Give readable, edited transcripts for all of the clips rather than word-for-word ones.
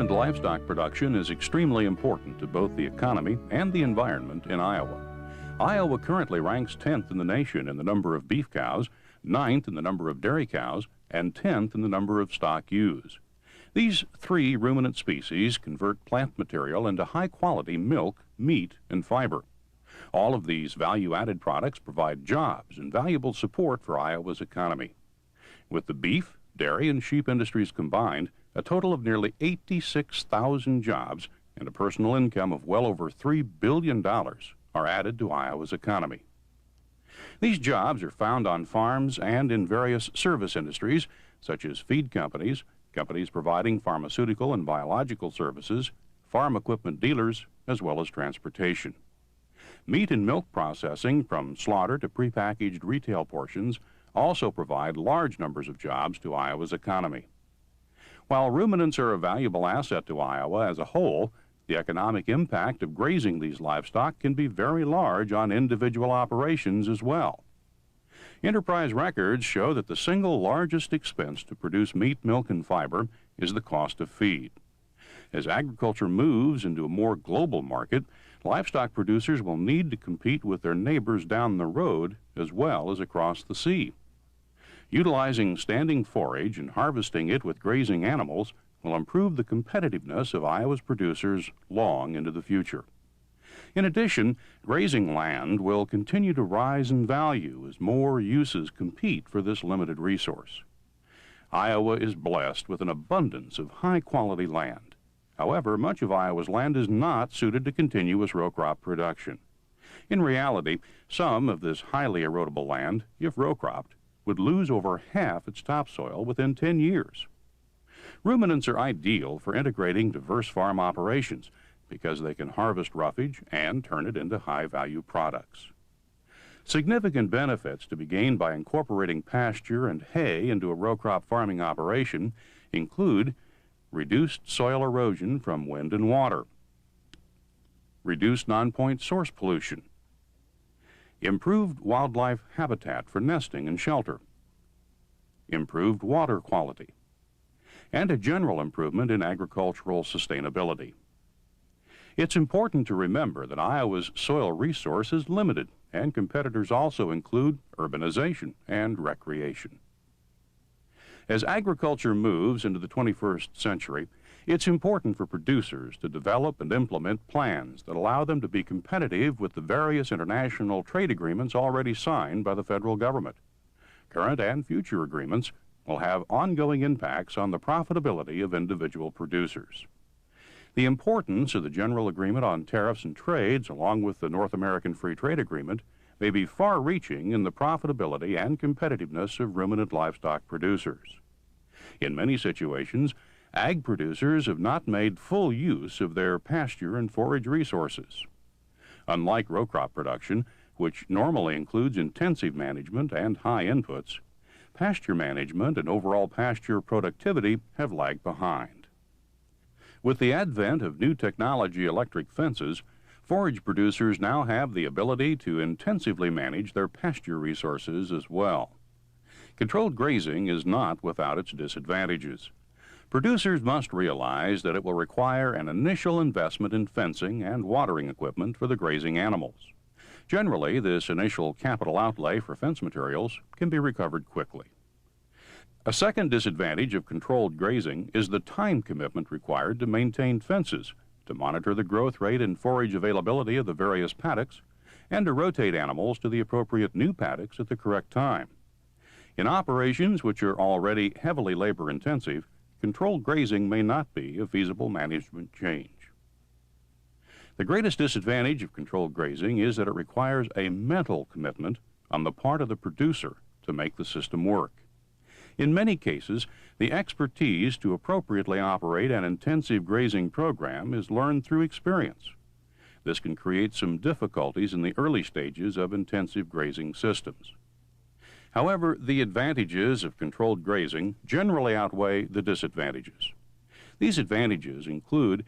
Ruminant livestock production is extremely important to both the economy and the environment in Iowa. Iowa currently ranks 10th in the nation in the number of beef cows, 9th in the number of dairy cows, and 10th in the number of stock ewes. These three ruminant species convert plant material into high-quality milk, meat, and fiber. All of these value-added products provide jobs and valuable support for Iowa's economy. With the beef, dairy, and sheep industries combined, a total of nearly 86,000 jobs and a personal income of well over $3 billion are added to Iowa's economy. These jobs are found on farms and in various service industries, such as feed companies, companies providing pharmaceutical and biological services, farm equipment dealers, as well as transportation. Meat and milk processing, from slaughter to prepackaged retail portions, also provide large numbers of jobs to Iowa's economy. While ruminants are a valuable asset to Iowa as a whole, the economic impact of grazing these livestock can be very large on individual operations as well. Enterprise records show that the single largest expense to produce meat, milk, and fiber is the cost of feed. As agriculture moves into a more global market, livestock producers will need to compete with their neighbors down the road as well as across the sea. Utilizing standing forage and harvesting it with grazing animals will improve the competitiveness of Iowa's producers long into the future. In addition, grazing land will continue to rise in value as more uses compete for this limited resource. Iowa is blessed with an abundance of high-quality land. However, much of Iowa's land is not suited to continuous row crop production. In reality, some of this highly erodible land, if row cropped, would lose over half its topsoil within 10 years. Ruminants are ideal for integrating diverse farm operations because they can harvest roughage and turn it into high-value products. Significant benefits to be gained by incorporating pasture and hay into a row crop farming operation include reduced soil erosion from wind and water, reduced non-point source pollution, improved wildlife habitat for nesting and shelter, improved water quality, and a general improvement in agricultural sustainability. It's important to remember that Iowa's soil resource is limited, and competitors also include urbanization and recreation. As agriculture moves into the 21st century, it's important for producers to develop and implement plans that allow them to be competitive with the various international trade agreements already signed by the federal government. Current and future agreements will have ongoing impacts on the profitability of individual producers. The importance of the General Agreement on Tariffs and Trades, along with the North American Free Trade Agreement, may be far-reaching in the profitability and competitiveness of ruminant livestock producers. In many situations, ag producers have not made full use of their pasture and forage resources. Unlike row crop production, which normally includes intensive management and high inputs, pasture management and overall pasture productivity have lagged behind. With the advent of new technology electric fences, forage producers now have the ability to intensively manage their pasture resources as well. Controlled grazing is not without its disadvantages. Producers must realize that it will require an initial investment in fencing and watering equipment for the grazing animals. Generally, this initial capital outlay for fence materials can be recovered quickly. A second disadvantage of controlled grazing is the time commitment required to maintain fences, to monitor the growth rate and forage availability of the various paddocks, and to rotate animals to the appropriate new paddocks at the correct time. In operations which are already heavily labor-intensive, controlled grazing may not be a feasible management change. The greatest disadvantage of controlled grazing is that it requires a mental commitment on the part of the producer to make the system work. In many cases, the expertise to appropriately operate an intensive grazing program is learned through experience. This can create some difficulties in the early stages of intensive grazing systems. However, the advantages of controlled grazing generally outweigh the disadvantages. These advantages include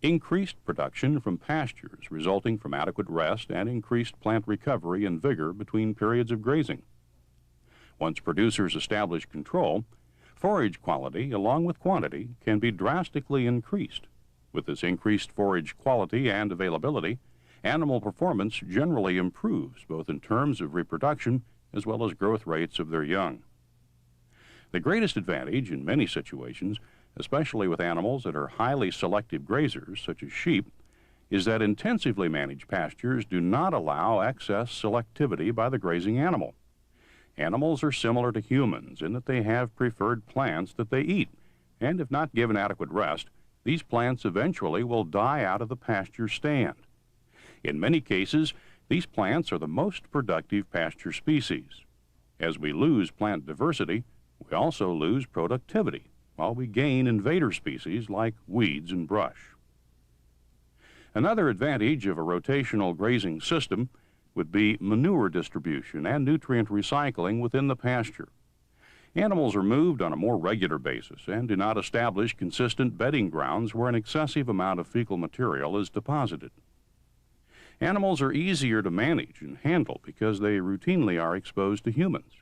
increased production from pastures resulting from adequate rest and increased plant recovery and vigor between periods of grazing. Once producers establish control, forage quality, along with quantity, can be drastically increased. With this increased forage quality and availability, animal performance generally improves, both in terms of reproduction as well as growth rates of their young. The greatest advantage in many situations, especially with animals that are highly selective grazers, such as sheep, is that intensively managed pastures do not allow excess selectivity by the grazing animal. Animals are similar to humans in that they have preferred plants that they eat, and if not given adequate rest, these plants eventually will die out of the pasture stand. In many cases, these plants are the most productive pasture species. As we lose plant diversity, we also lose productivity, while we gain invader species like weeds and brush. Another advantage of a rotational grazing system would be manure distribution and nutrient recycling within the pasture. Animals are moved on a more regular basis and do not establish consistent bedding grounds where an excessive amount of fecal material is deposited. Animals are easier to manage and handle because they routinely are exposed to humans.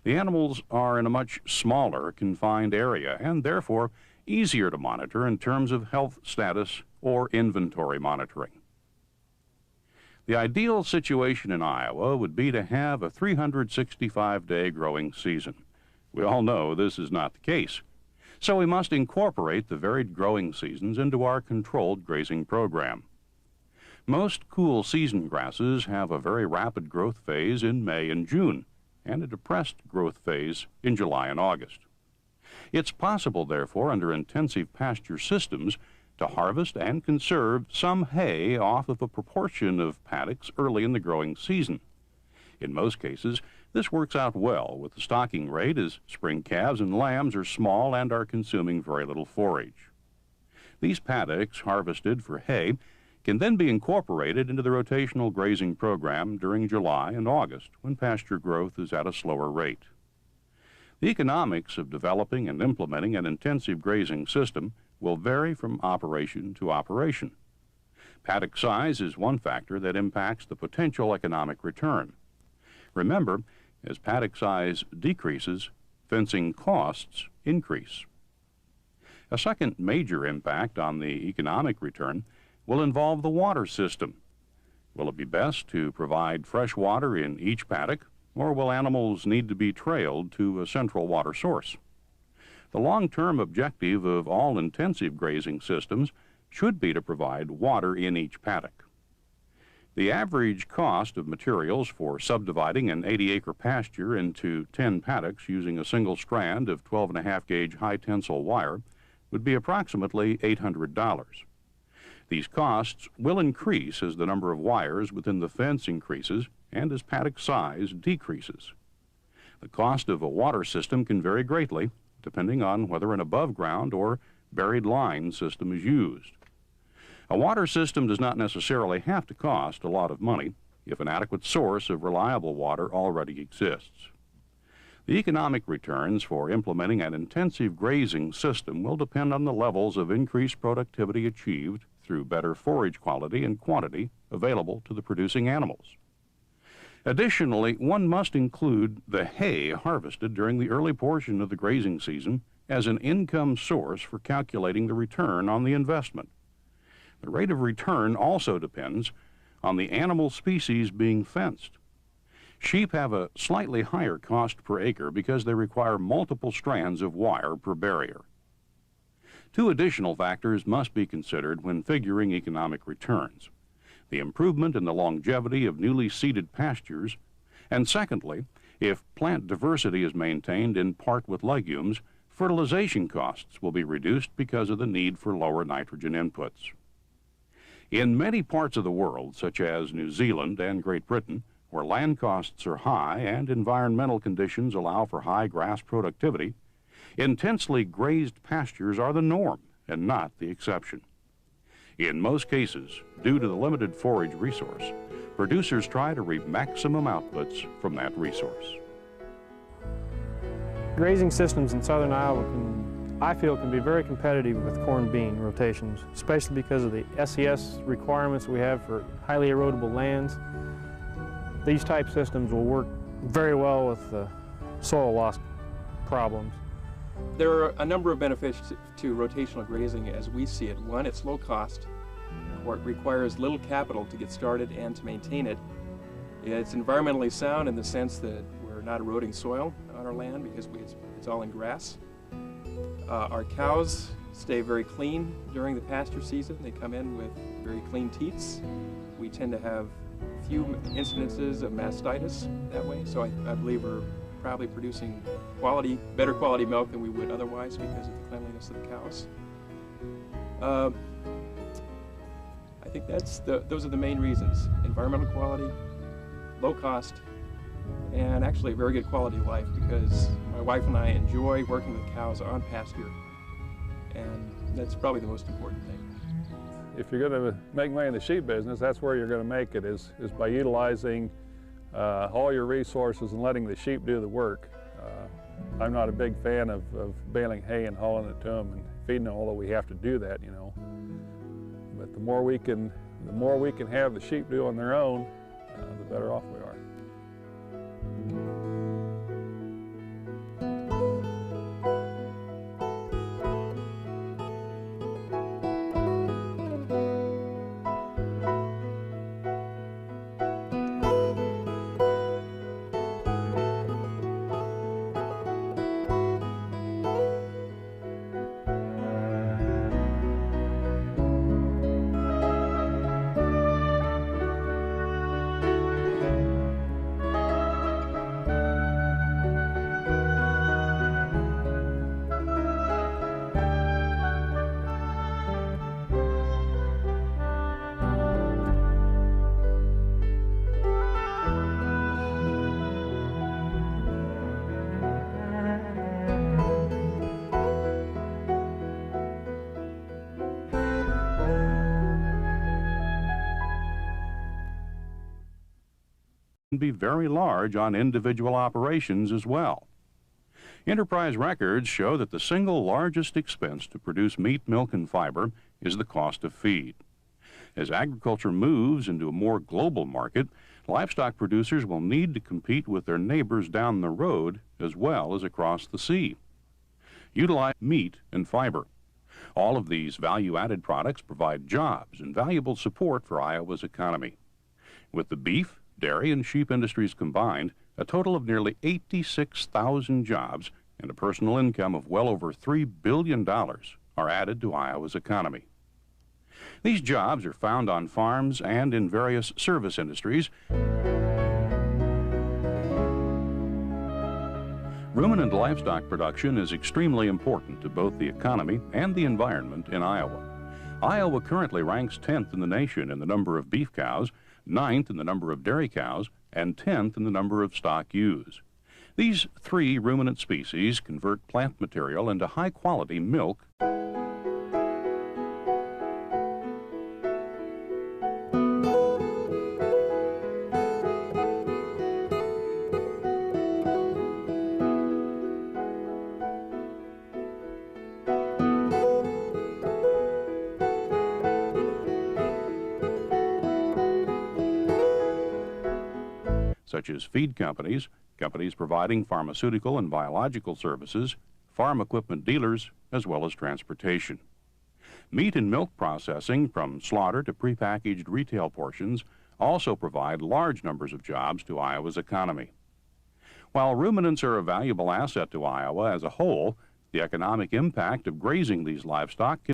The animals are in a much smaller, confined area and therefore easier to monitor in terms of health status or inventory monitoring. The ideal situation in Iowa would be to have a 365-day growing season. We all know this is not the case, so we must incorporate the varied growing seasons into our controlled grazing program. Most cool season grasses have a very rapid growth phase in May and June, and a depressed growth phase in July and August. It's possible, therefore, under intensive pasture systems, to harvest and conserve some hay off of a proportion of paddocks early in the growing season. In most cases, this works out well with the stocking rate, as spring calves and lambs are small and are consuming very little forage. These paddocks harvested for hay can then be incorporated into the rotational grazing program during July and August, when pasture growth is at a slower rate. The economics of developing and implementing an intensive grazing system will vary from operation to operation. Paddock size is one factor that impacts the potential economic return. Remember, as paddock size decreases, fencing costs increase. A second major impact on the economic return will involve the water system. Will it be best to provide fresh water in each paddock, or will animals need to be trailed to a central water source? The long-term objective of all intensive grazing systems should be to provide water in each paddock. The average cost of materials for subdividing an 80-acre pasture into 10 paddocks using a single strand of 12.5 gauge high-tensile wire would be approximately $800. These costs will increase as the number of wires within the fence increases and as paddock size decreases. The cost of a water system can vary greatly, depending on whether an above-ground or buried line system is used. A water system does not necessarily have to cost a lot of money if an adequate source of reliable water already exists. The economic returns for implementing an intensive grazing system will depend on the levels of increased productivity achieved through better forage quality and quantity available to the producing animals. Additionally, one must include the hay harvested during the early portion of the grazing season as an income source for calculating the return on the investment. The rate of return also depends on the animal species being fenced. Sheep have a slightly higher cost per acre because they require multiple strands of wire per barrier. Two additional factors must be considered when figuring economic returns: the improvement in the longevity of newly seeded pastures, and secondly, if plant diversity is maintained in part with legumes, fertilization costs will be reduced because of the need for lower nitrogen inputs. In many parts of the world, such as New Zealand and Great Britain, where land costs are high and environmental conditions allow for high grass productivity, intensely grazed pastures are the norm and not the exception. In most cases, due to the limited forage resource, producers try to reap maximum outputs from that resource. Grazing systems in southern Iowa I feel can be very competitive with corn-bean rotations, especially because of the SES requirements we have for highly erodible lands. These type systems will work very well with soil loss problems. There are a number of benefits to rotational grazing as we see it. One, it's low cost, or it requires little capital to get started and to maintain it. It's environmentally sound in the sense that we're not eroding soil on our land because it's all in grass. Our cows stay very clean during the pasture season. They come in with very clean teats. We tend to have few incidences of mastitis that way, so I believe we're probably producing better quality milk than we would otherwise because of the cleanliness of the cows. I think those are the main reasons: environmental quality, low cost, and actually a very good quality of life, because my wife and I enjoy working with cows on pasture, and that's probably the most important thing. If you're going to make money in the sheep business, that's where you're going to make it, is by utilizing all your resources and letting the sheep do the work. I'm not a big fan of baling hay and hauling it to them and feeding them, although we have to do that, you know. But the more we can have the sheep do on their own, the better off we are. Can be very large on individual operations as well. Enterprise records show that the single largest expense to produce meat, milk, and fiber is the cost of feed. As agriculture moves into a more global market, livestock producers will need to compete with their neighbors down the road as well as across the sea. Utilize meat and fiber. All of these value-added products provide jobs and valuable support for Iowa's economy. With the beef, dairy, and sheep industries combined, a total of nearly 86,000 jobs and a personal income of well over $3 billion are added to Iowa's economy. These jobs are found on farms and in various service industries. Ruminant livestock production is extremely important to both the economy and the environment in Iowa. Iowa currently ranks 10th in the nation in the number of beef cows, 9th in the number of dairy cows, and 10th in the number of stock ewes. These three ruminant species convert plant material into high-quality milk, such as feed companies, companies providing pharmaceutical and biological services, farm equipment dealers, as well as transportation. Meat and milk processing, from slaughter to prepackaged retail portions, also provide large numbers of jobs to Iowa's economy. While ruminants are a valuable asset to Iowa as a whole, the economic impact of grazing these livestock